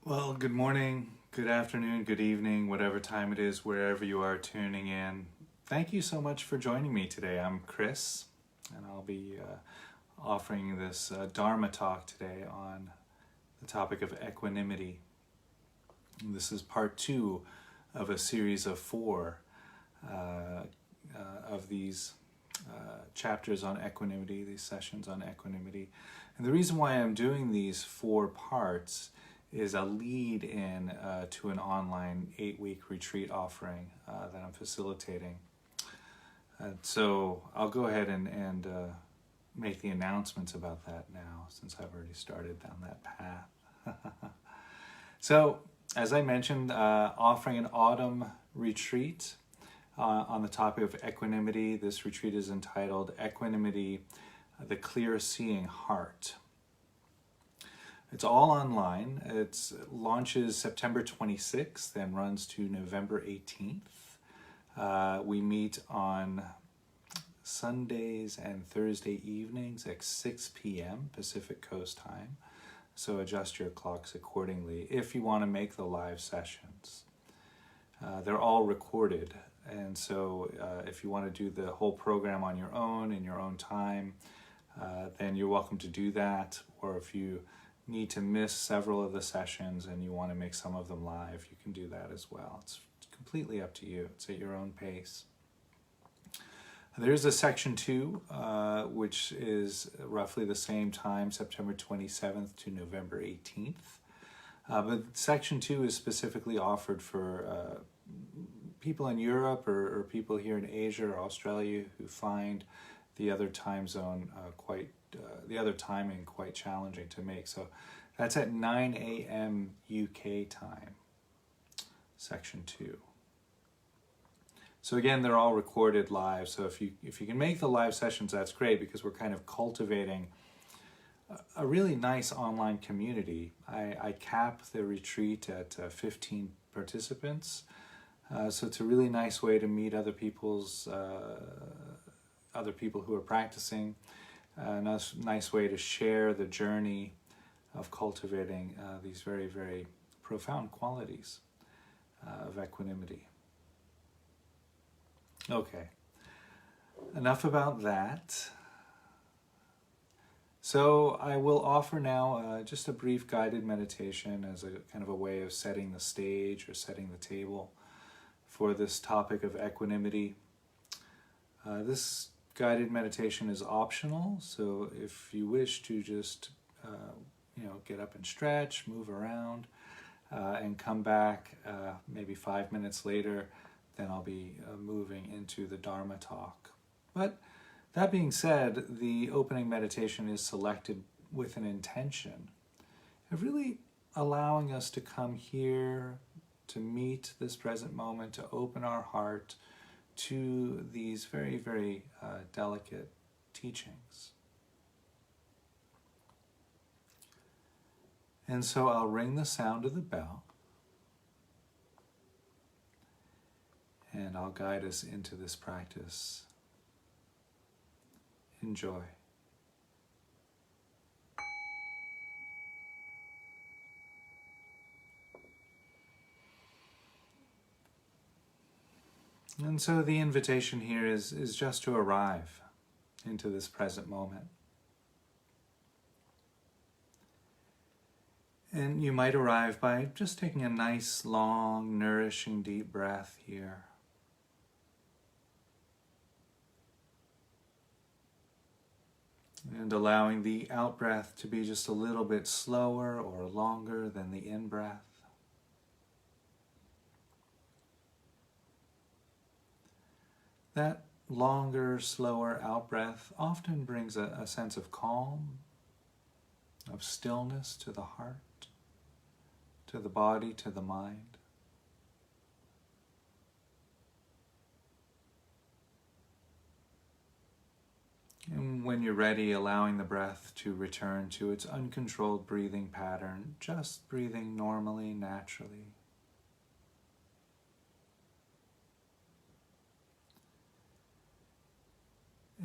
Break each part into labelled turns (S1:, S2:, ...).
S1: Well, good morning, good afternoon, good evening, whatever time it is, wherever you are tuning in. Thank you so much for joining me today. I'm Chris, and I'll be offering this Dharma talk today on the topic of equanimity. And this is part 2 of a series of 4 of these chapters on equanimity, these sessions on equanimity. And the reason why I'm doing these 4 parts is a lead in to an online 8-week retreat offering that I'm facilitating. So I'll go ahead and make the announcements about that now, since I've already started down that path. So, as I mentioned, offering an autumn retreat on the topic of equanimity. This retreat is entitled Equanimity, the Clear Seeing Heart. It's all online. It launches September 26th and runs to November 18th. We meet on Sundays and Thursday evenings at 6 p.m. Pacific Coast time. So adjust your clocks accordingly if you want to make the live sessions. They're all recorded. And so if you want to do the whole program on your own, in your own time, then you're welcome to do that. Or if you need to miss several of the sessions and you want to make some of them live, you can do that as well. It's completely up to you. It's at your own pace. There's a section 2, which is roughly the same time, September 27th to November 18th. But section 2 is specifically offered for people in Europe or people here in Asia or Australia who find the other time zone the other timing quite challenging to make. So that's at 9 a.m. UK time, section 2. So again, they're all recorded live. So if you can make the live sessions, that's great, because we're kind of cultivating a really nice online community. I cap the retreat at 15 participants. So it's a really nice way to meet other people who are practicing. A nice way to share the journey of cultivating these very, very profound qualities of equanimity. Okay, enough about that. So I will offer now just a brief guided meditation as a kind of a way of setting the stage or setting the table for this topic of equanimity. This guided meditation is optional, so if you wish to just get up and stretch, move around, and come back maybe 5 minutes later, then I'll be moving into the Dharma talk. But that being said, the opening meditation is selected with an intention of really allowing us to come here, to meet this present moment, to open our heart to these very, very delicate teachings. And so I'll ring the sound of the bell, and I'll guide us into this practice. Enjoy. And so the invitation here is just to arrive into this present moment. And you might arrive by just taking a nice, long, nourishing, deep breath here. And allowing the out-breath to be just a little bit slower or longer than the in-breath. That longer, slower out-breath often brings a sense of calm, of stillness to the heart, to the body, to the mind. And when you're ready, allowing the breath to return to its uncontrolled breathing pattern, just breathing normally, naturally.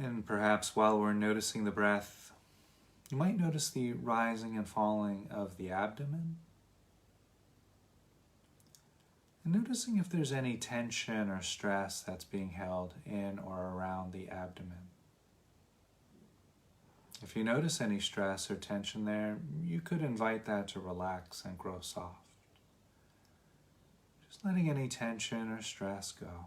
S1: And perhaps while we're noticing the breath, you might notice the rising and falling of the abdomen, And noticing if there's any tension or stress that's being held in or around the abdomen. If you notice any stress or tension there, you could invite that to relax and grow soft. Just letting any tension or stress go.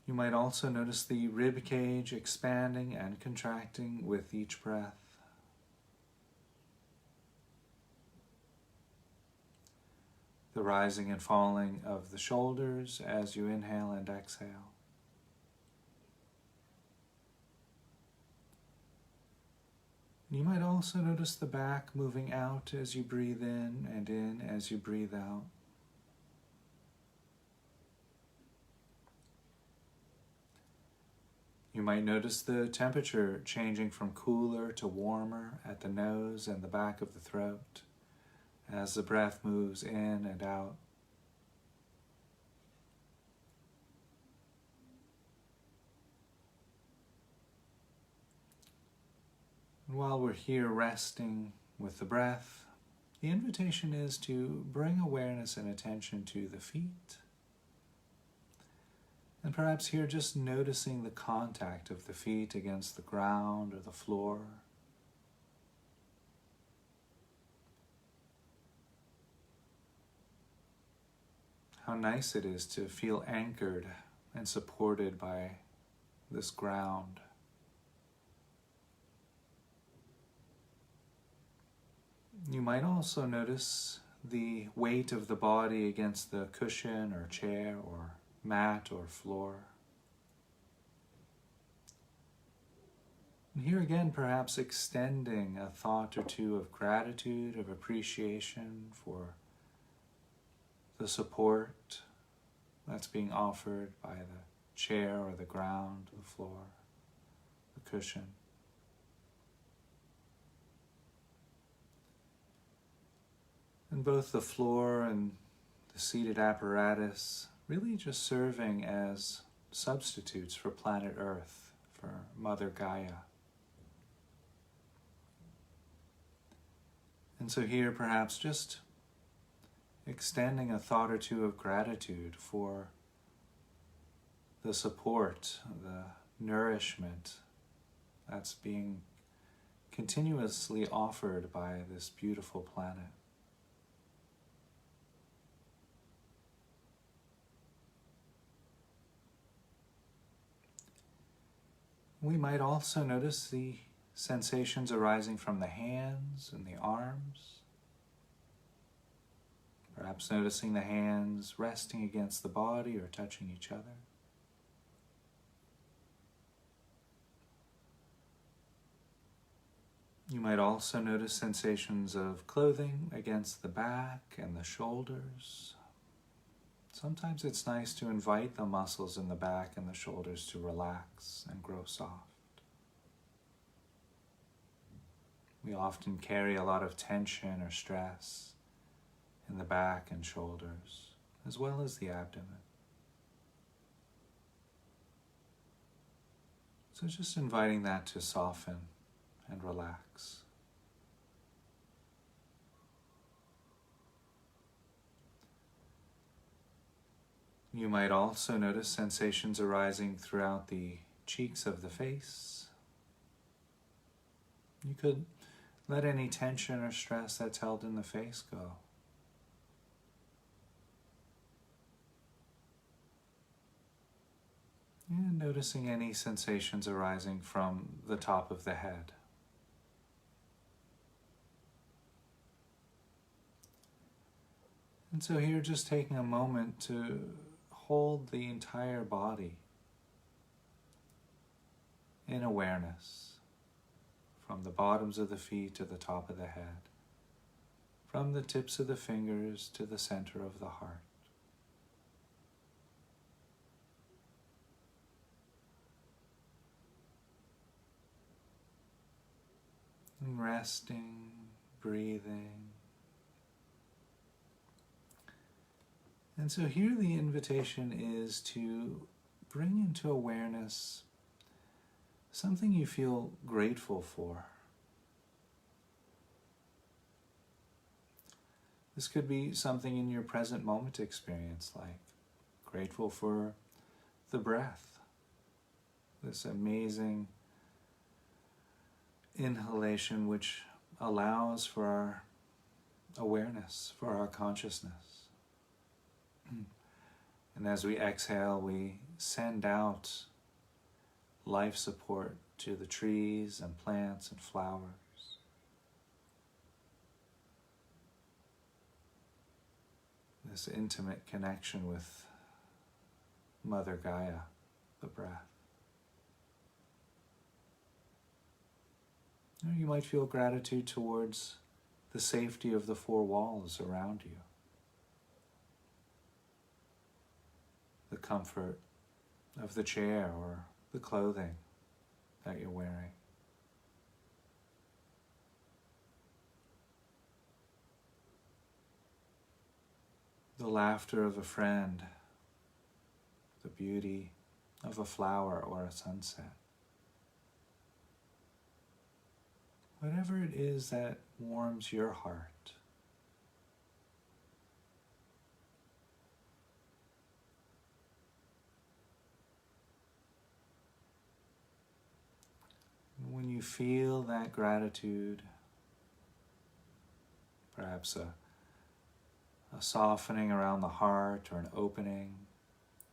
S1: You might also notice the rib cage expanding and contracting with each breath. The rising and falling of the shoulders as you inhale and exhale. You might also notice the back moving out as you breathe in as you breathe out. You might notice the temperature changing from cooler to warmer at the nose and the back of the throat as the breath moves in and out. And while we're here resting with the breath, the invitation is to bring awareness and attention to the feet. And perhaps here just noticing the contact of the feet against the ground or the floor. How nice it is to feel anchored and supported by this ground. You might also notice the weight of the body against the cushion or chair or mat or floor. And here again, perhaps extending a thought or two of gratitude, of appreciation for the support that's being offered by the chair or the ground, the floor, the cushion. And both the floor and the seated apparatus really just serving as substitutes for planet Earth, for Mother Gaia. And so here perhaps just extending a thought or two of gratitude for the support, the nourishment that's being continuously offered by this beautiful planet. We might also notice the sensations arising from the hands and the arms. Perhaps noticing the hands resting against the body or touching each other. You might also notice sensations of clothing against the back and the shoulders. Sometimes it's nice to invite the muscles in the back and the shoulders to relax and grow soft. We often carry a lot of tension or stress in the back and shoulders, as well as the abdomen. So just inviting that to soften and relax. You might also notice sensations arising throughout the cheeks of the face. You could let any tension or stress that's held in the face go. And noticing any sensations arising from the top of the head. And so here just taking a moment to hold the entire body in awareness, from the bottoms of the feet to the top of the head, from the tips of the fingers to the center of the heart. And resting, breathing. And so here the invitation is to bring into awareness something you feel grateful for. This could be something in your present moment experience, like grateful for the breath, this amazing inhalation which allows for our awareness, for our consciousness. And as we exhale, we send out life support to the trees and plants and flowers. This intimate connection with Mother Gaia, the breath. You might feel gratitude towards the safety of the four walls around you, the comfort of the chair or the clothing that you're wearing. The laughter of a friend, the beauty of a flower or a sunset. Whatever it is that warms your heart. When you feel that gratitude, perhaps a softening around the heart or an opening,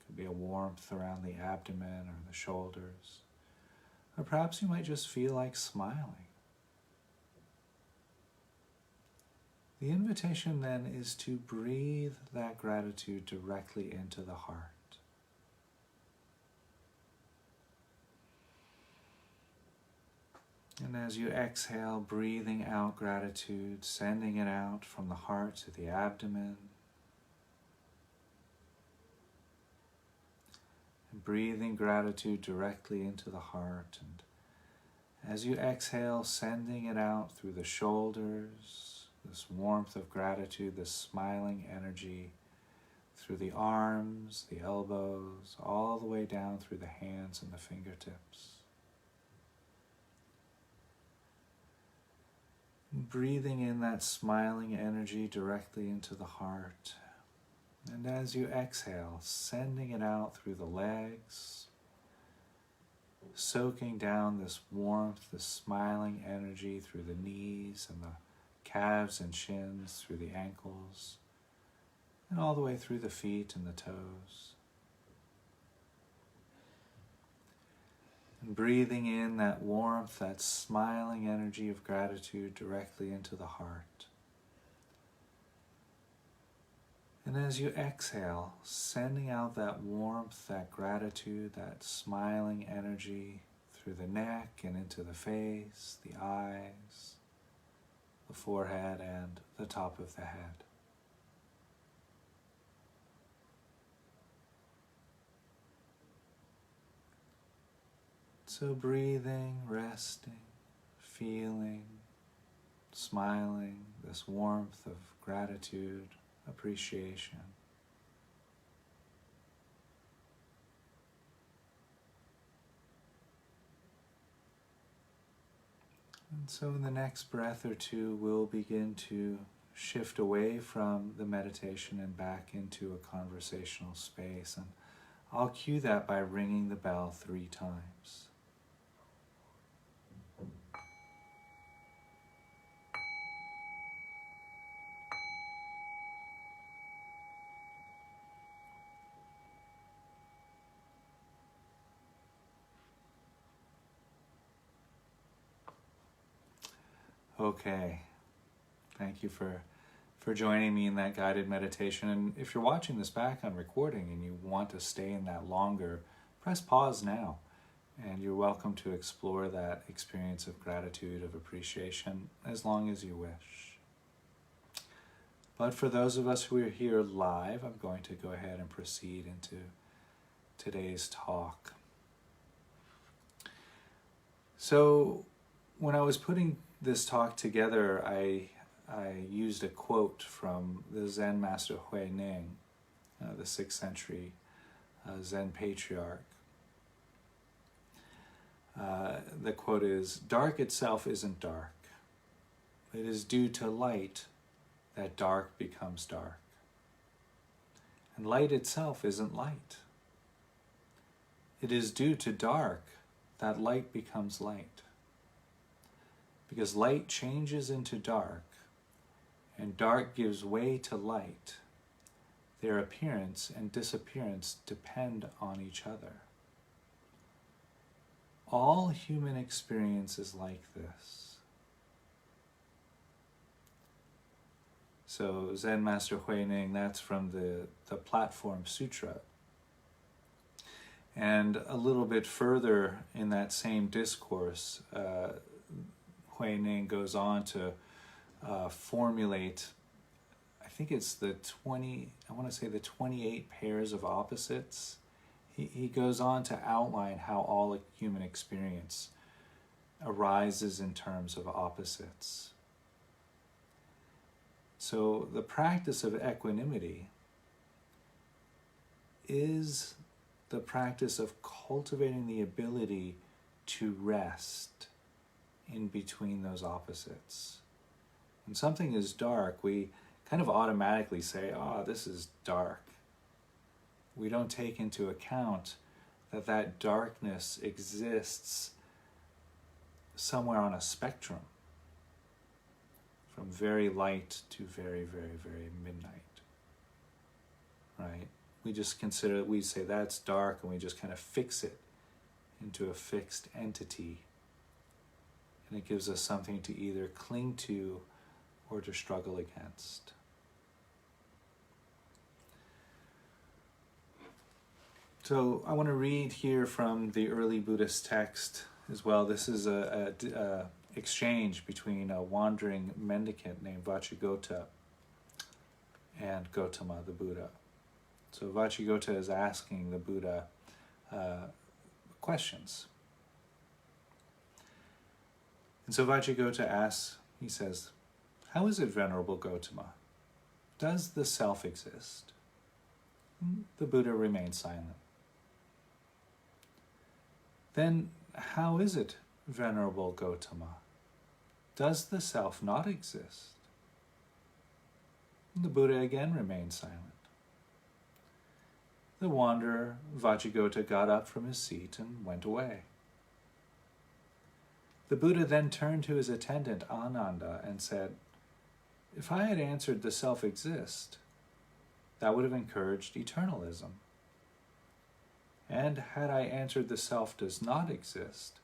S1: could be a warmth around the abdomen or the shoulders, or perhaps you might just feel like smiling. The invitation then is to breathe that gratitude directly into the heart. And as you exhale, breathing out gratitude, sending it out from the heart to the abdomen. And breathing gratitude directly into the heart. And as you exhale, sending it out through the shoulders, this warmth of gratitude, this smiling energy through the arms, the elbows, all the way down through the hands and the fingertips. Breathing in that smiling energy directly into the heart. And as you exhale, sending it out through the legs, soaking down this warmth, this smiling energy through the knees and the calves and shins, through the ankles, and all the way through the feet and the toes. And breathing in that warmth, that smiling energy of gratitude directly into the heart. And as you exhale, sending out that warmth, that gratitude, that smiling energy through the neck and into the face, the eyes, the forehead, and the top of the head. So breathing, resting, feeling, smiling, this warmth of gratitude, appreciation. And so in the next breath or two, we'll begin to shift away from the meditation and back into a conversational space. And I'll cue that by ringing the bell 3 times. Okay, thank you for joining me in that guided meditation. And if you're watching this back on recording and you want to stay in that longer, press pause now. And you're welcome to explore that experience of gratitude, of appreciation, as long as you wish. But for those of us who are here live, I'm going to go ahead and proceed into today's talk. So when I was putting this talk together, I used a quote from the Zen Master Hui Neng, the 6th century Zen patriarch. The quote is, "Dark itself isn't dark. It is due to light that dark becomes dark. And light itself isn't light. It is due to dark that light becomes light. Because light changes into dark, and dark gives way to light, their appearance and disappearance depend on each other. All human experience is like this. So Zen Master Hui Neng, that's from the Platform Sutra. And a little bit further in that same discourse, Hui Neng goes on to formulate, I think it's the 28 pairs of opposites. He goes on to outline how all human experience arises in terms of opposites. So the practice of equanimity is the practice of cultivating the ability to rest in between those opposites. When something is dark, we kind of automatically say, this is dark. We don't take into account that that darkness exists somewhere on a spectrum, from very light to very, very, very midnight, right? We just consider, we say that's dark, and we just kind of fix it into a fixed entity. And it gives us something to either cling to or to struggle against. So I want to read here from the early Buddhist text as well. This is a exchange between a wandering mendicant named Vacchagotta and Gautama, the Buddha. So Vacchagotta is asking the Buddha questions. And so Vacchagotta asks, he says, "How is it, Venerable Gautama? Does the self exist?" The Buddha remains silent. "Then how is it, Venerable Gautama? Does the self not exist?" The Buddha again remained silent. The wanderer, Vacchagotta, got up from his seat and went away. The Buddha then turned to his attendant, Ananda, and said, "If I had answered the self exists, that would have encouraged eternalism. And had I answered the self does not exist,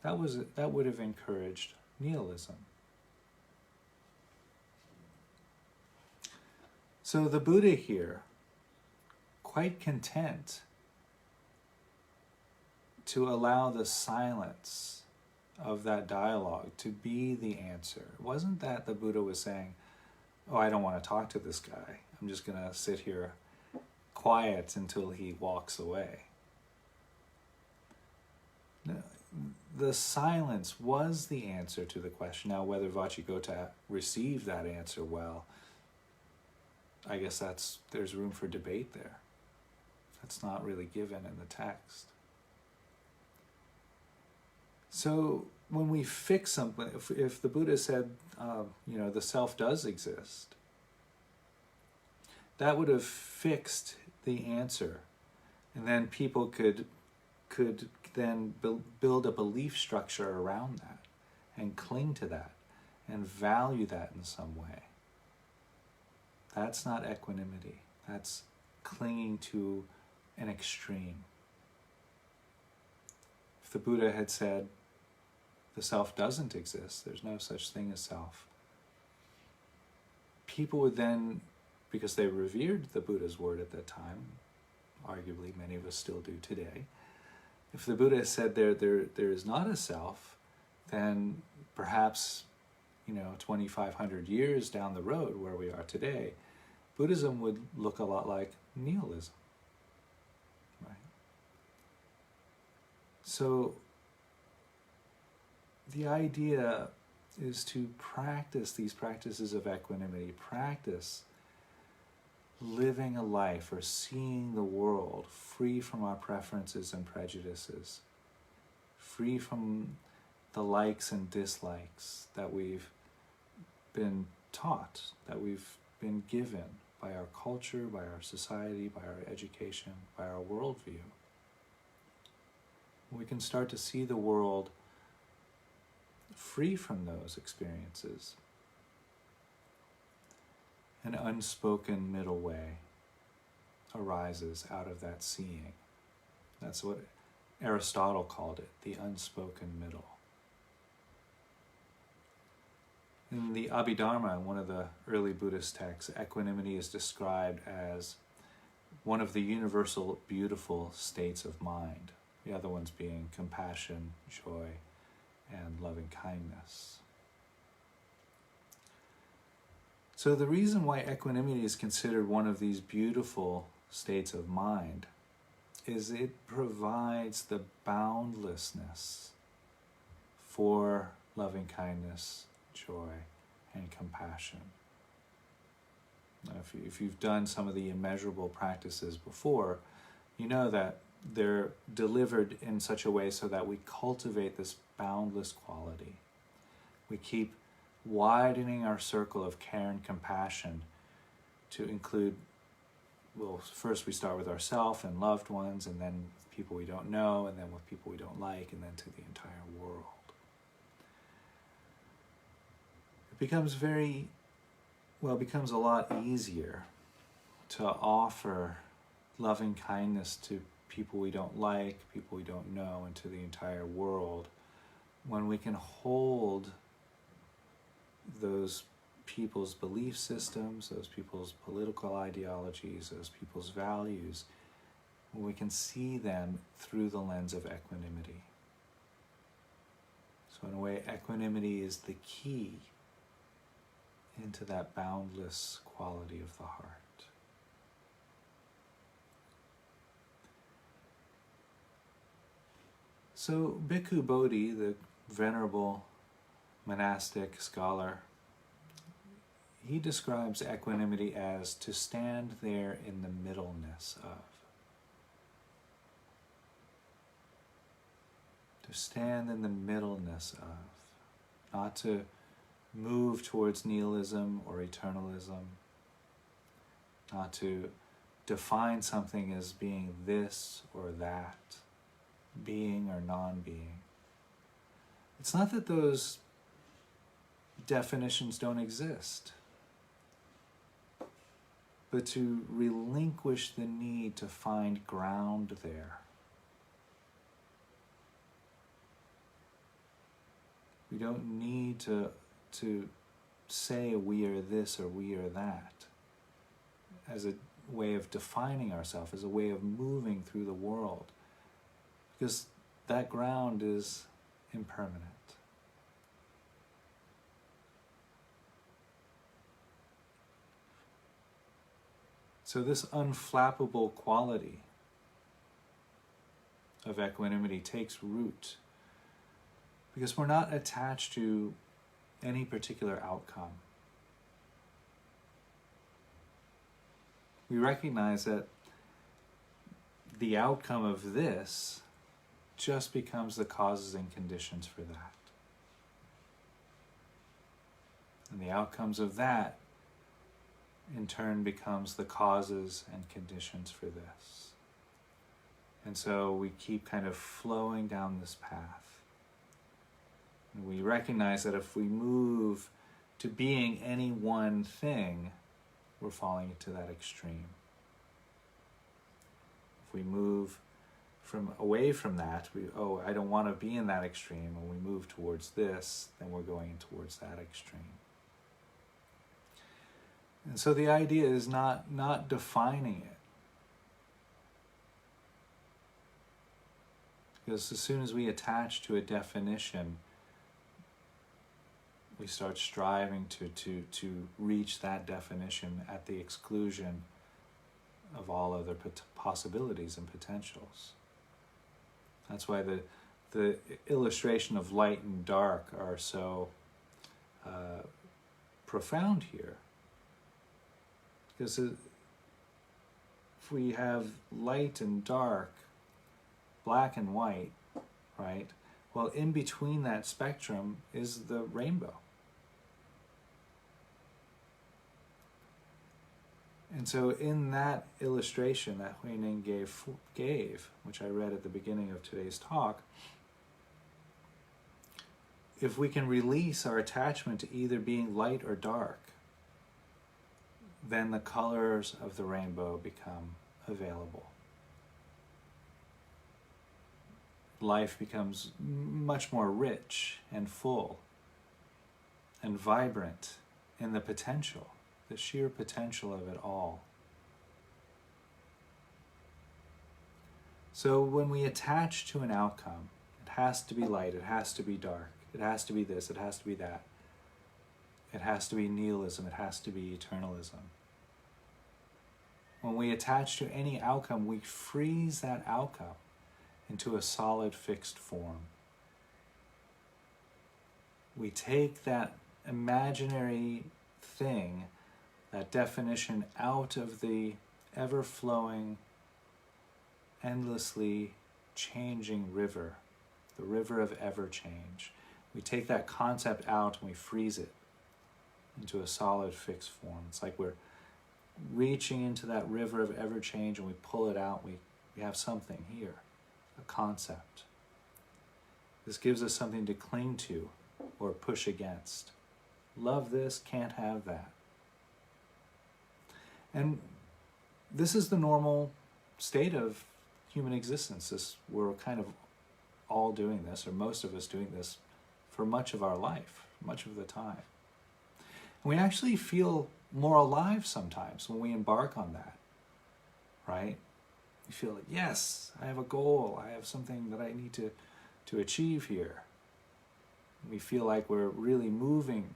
S1: that would have encouraged nihilism." So the Buddha here, quite content to allow the silence of that dialogue to be the answer. It wasn't that the Buddha was saying, I don't want to talk to this guy. I'm just going to sit here quiet until he walks away. No, the silence was the answer to the question. Now, whether Vacchagotta received that answer well, I guess there's room for debate there. That's not really given in the text. So when we fix something, if the Buddha said, the self does exist, that would have fixed the answer, and then people could then build a belief structure around that and cling to that and value that in some way. That's not equanimity. That's clinging to an extreme. If the Buddha had said, the self doesn't exist, there's no such thing as self, people would then, because they revered the Buddha's word at that time, arguably many of us still do today, if the Buddha said there is not a self, then perhaps 2,500 years down the road where we are today, Buddhism would look a lot like nihilism, right? So the idea is to practice these practices of equanimity, practice living a life or seeing the world free from our preferences and prejudices, free from the likes and dislikes that we've been taught, that we've been given by our culture, by our society, by our education, by our worldview. We can start to see the world free from those experiences. An unspoken middle way arises out of that seeing. That's what Aristotle called it, the unspoken middle. In the Abhidharma, one of the early Buddhist texts, equanimity is described as one of the universal beautiful states of mind, the other ones being compassion, joy, and loving kindness. So the reason why equanimity is considered one of these beautiful states of mind is it provides the boundlessness for loving kindness, joy, and compassion. Now, if you've done some of the immeasurable practices before, you know that they're delivered in such a way so that we cultivate this boundless quality. We keep widening our circle of care and compassion to include, well, first we start with ourselves and loved ones, and then with people we don't know, and then with people we don't like, and then to the entire world. It becomes a lot easier to offer loving kindness to people we don't like, people we don't know, and to the entire world when we can hold those people's belief systems, those people's political ideologies, those people's values, when we can see them through the lens of equanimity. So in a way, equanimity is the key into that boundless quality of the heart. So Bhikkhu Bodhi, the venerable monastic scholar, he describes equanimity as to stand there in the middleness of. To stand in the middleness of. Not to move towards nihilism or eternalism. Not to define something as being this or that, being or non-being. It's not that those definitions don't exist, but to relinquish the need to find ground there. We don't need to say we are this or we are that as a way of defining ourselves, as a way of moving through the world, because that ground is impermanent. So this unflappable quality of equanimity takes root because we're not attached to any particular outcome. We recognize that the outcome of this just becomes the causes and conditions for that. And the outcomes of that in turn becomes the causes and conditions for this. And so we keep kind of flowing down this path. And we recognize that if we move to being any one thing, we're falling into that extreme. If we move away from that, I don't want to be in that extreme, and we move towards this, then we're going towards that extreme. And so the idea is not defining it. Because as soon as we attach to a definition, we start striving to reach that definition at the exclusion of all other possibilities and potentials. That's why the illustration of light and dark are so profound here. Because if we have light and dark, black and white, right? Well, in between that spectrum is the rainbow. And so in that illustration that Hui Neng gave, which I read at the beginning of today's talk, if we can release our attachment to either being light or dark, then the colors of the rainbow become available. Life becomes much more rich and full and vibrant in the potential, the sheer potential of it all. So when we attach to an outcome, it has to be light, it has to be dark, it has to be this, it has to be that. It has to be nihilism, it has to be eternalism. When we attach to any outcome, we freeze that outcome into a solid, fixed form. We take that imaginary thing, that definition, out of the ever-flowing, endlessly changing river, the river of ever-change. We take that concept out and we freeze it into a solid, fixed form. It's like we're reaching into that river of ever-change and we pull it out, we have something here. A concept. This gives us something to cling to or push against. Love this, can't have that. And this is the normal state of human existence. We're kind of all doing this, or most of us doing this, for much of our life, much of the time. And we actually feel more alive sometimes when we embark on that, right? You feel like, yes, I have a goal. I have something that I need to achieve here. We feel like we're really moving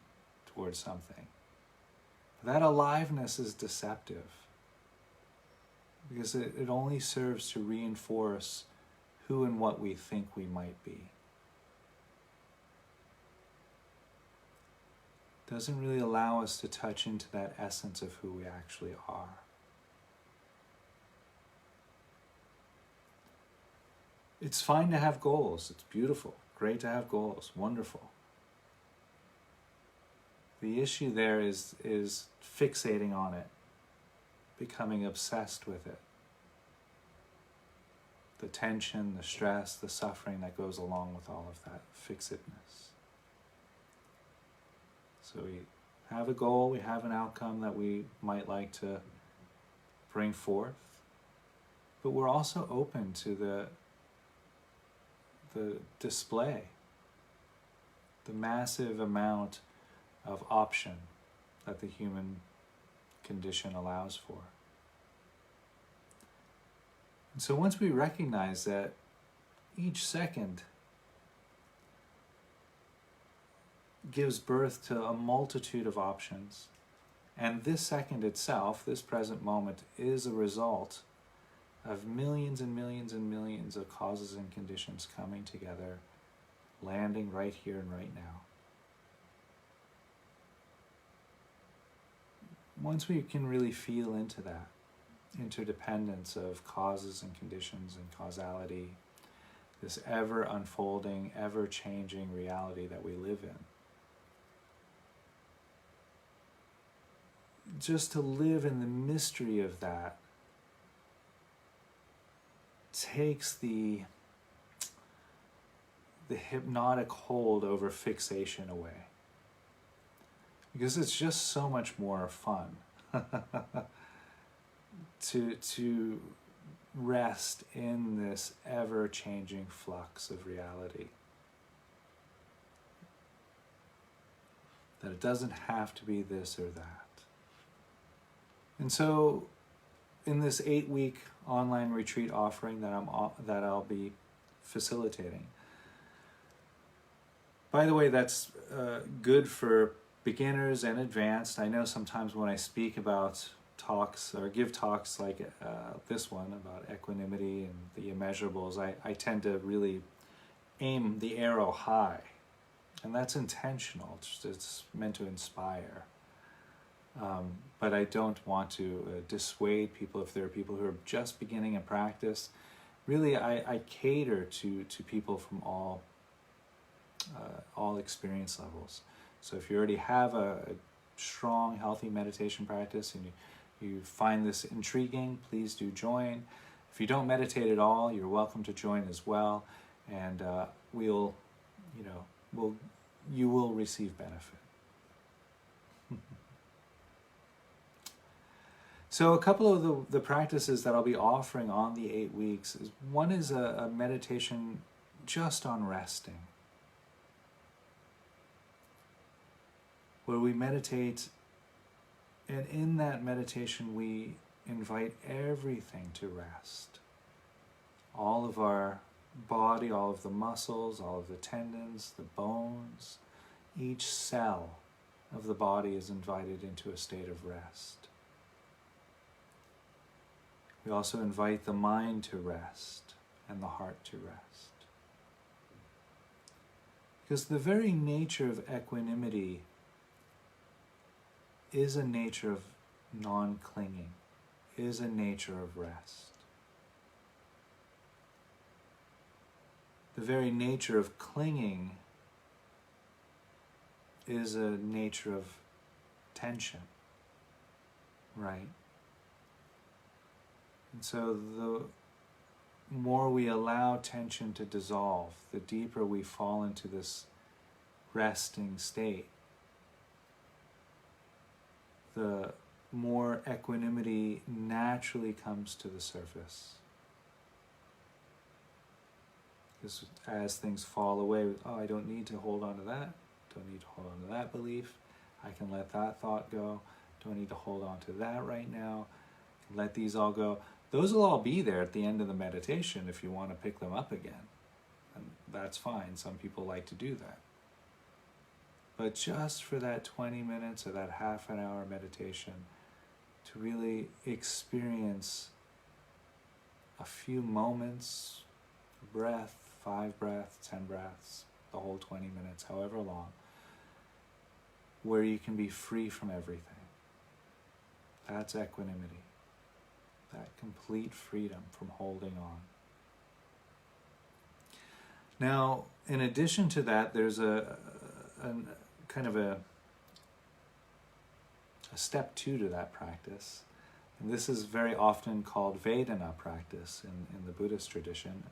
S1: towards something. That aliveness is deceptive because it only serves to reinforce who and what we think we might be. It doesn't really allow us to touch into that essence of who we actually are. It's fine to have goals. It's beautiful. Great to have goals. Wonderful. The issue there is fixating on it, becoming obsessed with it. The tension, the stress, the suffering that goes along with all of that fixedness. So we have a goal, we have an outcome that we might like to bring forth, but we're also open to the display, the massive amount of option that the human condition allows for. And so once we recognize that each second gives birth to a multitude of options, and this second itself, this present moment, is a result of millions and millions and millions of causes and conditions coming together, landing right here and right now. Once we can really feel into that interdependence of causes and conditions and causality, this ever unfolding, ever changing reality that we live in, just to live in the mystery of that takes the hypnotic hold over fixation away. Because it's just so much more fun to rest in this ever-changing flux of reality. That it doesn't have to be this or that. And so in this 8-week online retreat offering that I'll be facilitating. By the way, that's good for beginners and advanced. I know sometimes when I speak about talks or give talks like this one about equanimity and the immeasurables, I tend to really aim the arrow high. And that's intentional. It's meant to inspire. But I don't want to dissuade people if there are people who are just beginning a practice. Really, I cater to people from all experience levels. So if you already have a strong, healthy meditation practice and you find this intriguing, please do join. If you don't meditate at all, you're welcome to join as well, and you will receive benefit. So a couple of the practices that I'll be offering on the 8 weeks is, one is a meditation just on resting, where we meditate, and in that meditation we invite everything to rest. All of our body, all of the muscles, all of the tendons, the bones, each cell of the body is invited into a state of rest. We also invite the mind to rest and the heart to rest. Because the very nature of equanimity is a nature of non-clinging, is a nature of rest. The very nature of clinging is a nature of tension, right? And so the more we allow tension to dissolve, the deeper we fall into this resting state, the more equanimity naturally comes to the surface. Because as things fall away, oh, I don't need to hold on to that, don't need to hold on to that belief, I can let that thought go, don't need to hold on to that right now, I can let these all go. Those will all be there at the end of the meditation if you want to pick them up again. And that's fine. Some people like to do that. But just for that 20 minutes or that half an hour meditation, to really experience a few moments, a breath, 5 breaths, 10 breaths, the whole 20 minutes, however long, where you can be free from everything. That's equanimity. That complete freedom from holding on. Now, in addition to that, there's a kind of a step 2 to that practice. And this is very often called Vedana practice in the Buddhist tradition.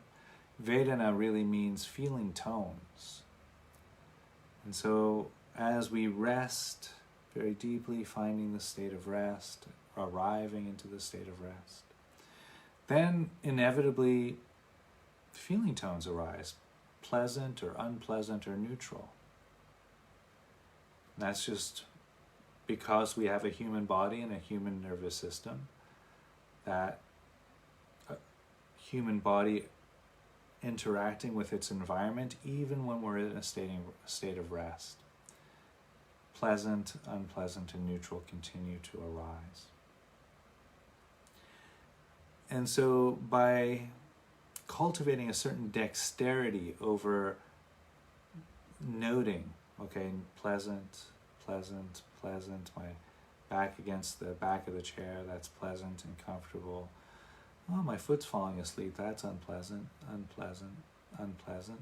S1: Vedana really means feeling tones. And so as we rest very deeply, finding the state of rest, arriving into the state of rest, then inevitably feeling tones arise, pleasant or unpleasant or neutral. And that's just because we have a human body and a human nervous system, that human body interacting with its environment even when we're in a state of rest. Pleasant, unpleasant, and neutral continue to arise. And so by cultivating a certain dexterity over noting, okay, pleasant, pleasant, pleasant, my back against the back of the chair, that's pleasant and comfortable. Oh, my foot's falling asleep, that's unpleasant, unpleasant, unpleasant.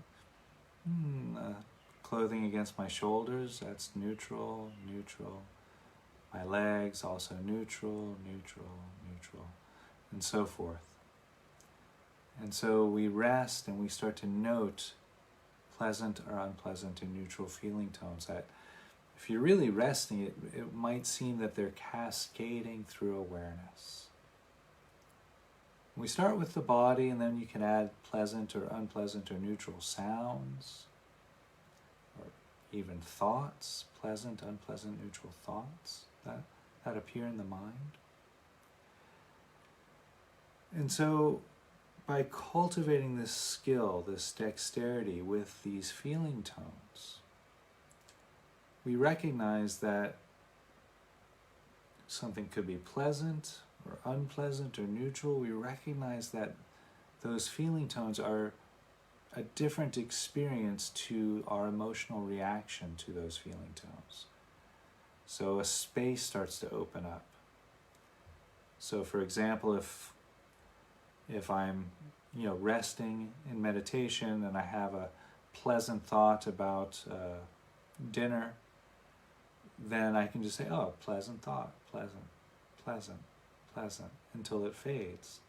S1: Clothing against my shoulders, that's neutral, neutral. My legs, also neutral, neutral, neutral, and so forth. And so we rest and we start to note pleasant or unpleasant and neutral feeling tones that, if you're really resting, it might seem that they're cascading through awareness. We start with the body, and then you can add pleasant or unpleasant or neutral sounds, or even thoughts, pleasant, unpleasant, neutral thoughts that appear in the mind. And so by cultivating this skill, this dexterity with these feeling tones, we recognize that something could be pleasant or unpleasant or neutral. We recognize that those feeling tones are a different experience to our emotional reaction to those feeling tones. So a space starts to open up. So for example, if I'm resting in meditation and I have a pleasant thought about dinner, then I can just say, oh, pleasant thought, pleasant, pleasant, pleasant until it fades.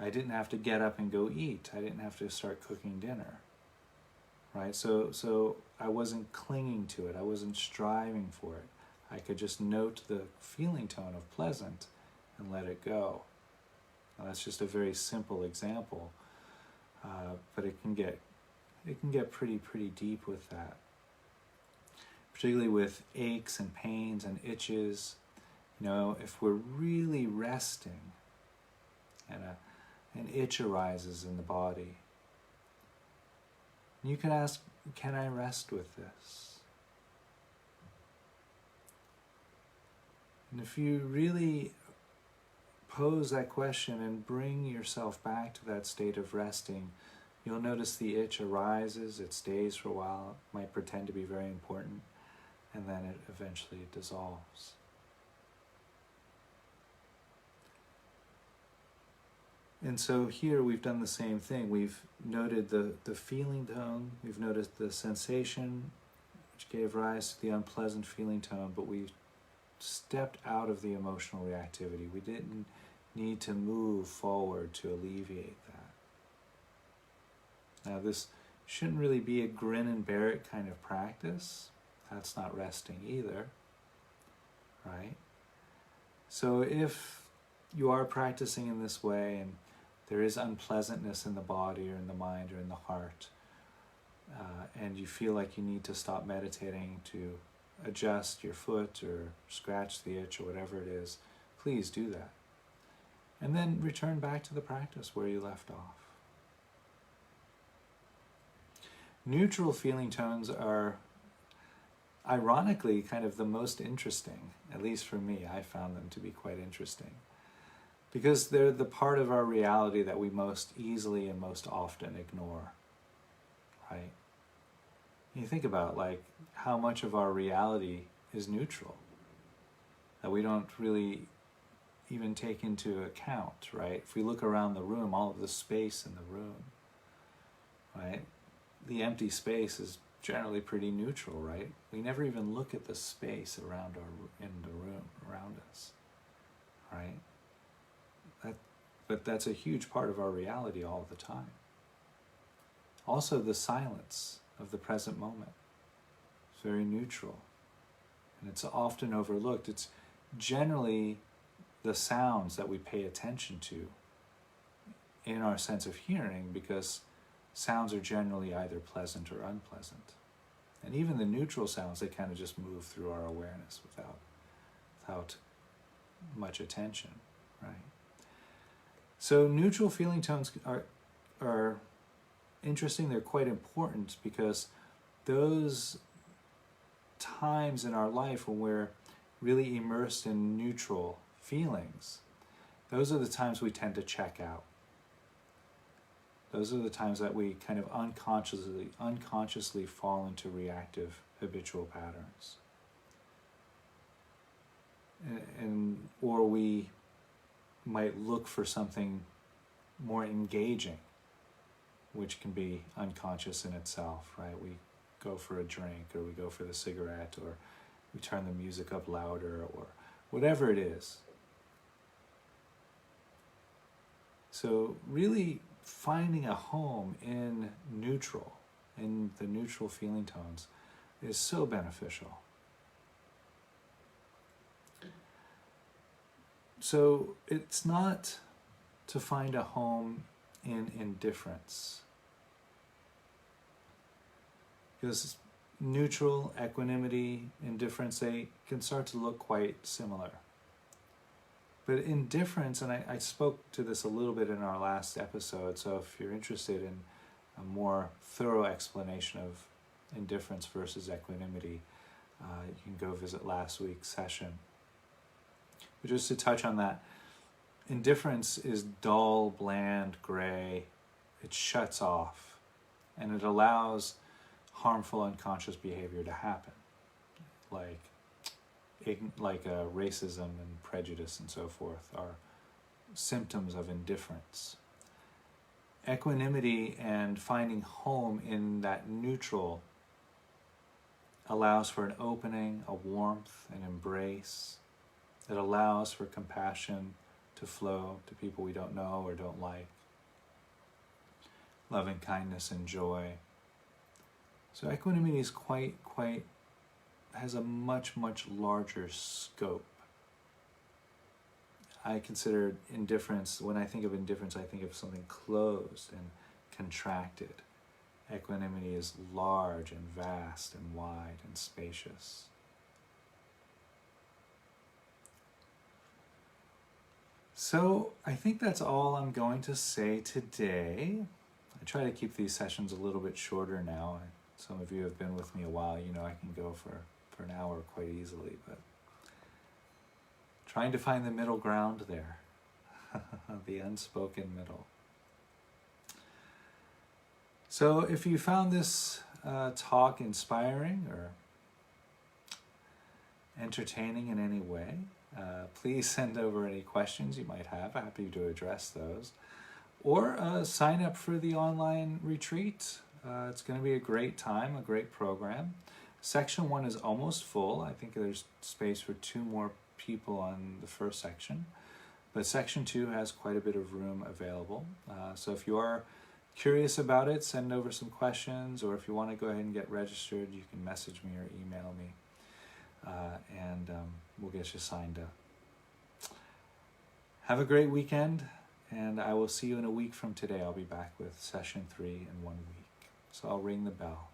S1: I didn't have to get up and go eat. I didn't have to start cooking dinner. Right? So I wasn't clinging to it. I wasn't striving for it. I could just note the feeling tone of pleasant and let it go. Now, that's just a very simple example, but it can get pretty deep with that. Particularly with aches and pains and itches. If we're really resting and an itch arises in the body, you can ask, can I rest with this? And if you really pose that question and bring yourself back to that state of resting, you'll notice the itch arises, it stays for a while, it might pretend to be very important, and then it eventually dissolves. And so here we've done the same thing. We've noted the feeling tone, we've noticed the sensation, which gave rise to the unpleasant feeling tone, but we stepped out of the emotional reactivity. We didn't need to move forward to alleviate that. Now, this shouldn't really be a grin and bear it kind of practice. That's not resting either, right? So if you are practicing in this way and there is unpleasantness in the body or in the mind or in the heart, and you feel like you need to stop meditating to adjust your foot or scratch the itch or whatever it is, please do that. And then return back to the practice where you left off. Neutral feeling tones are ironically kind of the most interesting, at least for me. I found them to be quite interesting because they're the part of our reality that we most easily and most often ignore, right? You think about like how much of our reality is neutral that we don't really even take into account, right? If we look around the room, all of the space in the room, right? The empty space is generally pretty neutral, right? We never even look at the space in the room around us, right? But that's a huge part of our reality all the time. Also, the silence of the present moment. It's very neutral, and it's often overlooked. It's generally the sounds that we pay attention to in our sense of hearing, because sounds are generally either pleasant or unpleasant. And even the neutral sounds, they kind of just move through our awareness without much attention, right? So neutral feeling tones are interesting. They're quite important because those times in our life when we're really immersed in neutral feelings, those are the times we tend to check out. Those are the times that we kind of unconsciously fall into reactive habitual patterns. Or we might look for something more engaging, which can be unconscious in itself, right? We go for a drink, or we go for the cigarette, or we turn the music up louder, or whatever it is. So really finding a home in neutral, in the neutral feeling tones, is so beneficial. So it's not to find a home in indifference, because neutral, equanimity, indifference, they can start to look quite similar. But indifference, and I spoke to this a little bit in our last episode, so if you're interested in a more thorough explanation of indifference versus equanimity, you can go visit last week's session. But just to touch on that, indifference is dull, bland, gray. It shuts off, and it allows harmful unconscious behavior to happen, like racism and prejudice and so forth are symptoms of indifference. Equanimity and finding home in that neutral allows for an opening, a warmth, an embrace, It allows for compassion to flow to people we don't know or don't like. Loving kindness and joy. So equanimity is has a much larger scope. I consider indifference, when I think of indifference, I think of something closed and contracted. Equanimity is large and vast and wide and spacious. So I think that's all I'm going to say today. I try to keep these sessions a little bit shorter now. Some of you have been with me a while. You know I can go for an hour quite easily, but trying to find the middle ground there, the unspoken middle. So if you found this talk inspiring or entertaining in any way, please send over any questions you might have. I'm happy to address those. Or sign up for the online retreat. It's going to be a great time, a great program. Section 1 is almost full. I think there's space for 2 more people on the first section. But Section 2 has quite a bit of room available. So if you are curious about it, send over some questions, or if you want to go ahead and get registered, you can message me or email me, and we'll get you signed up. Have a great weekend, and I will see you in a week from today. I'll be back with Session 3 in 1 week. So I'll ring the bell.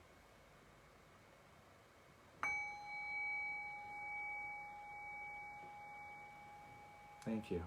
S1: Thank you.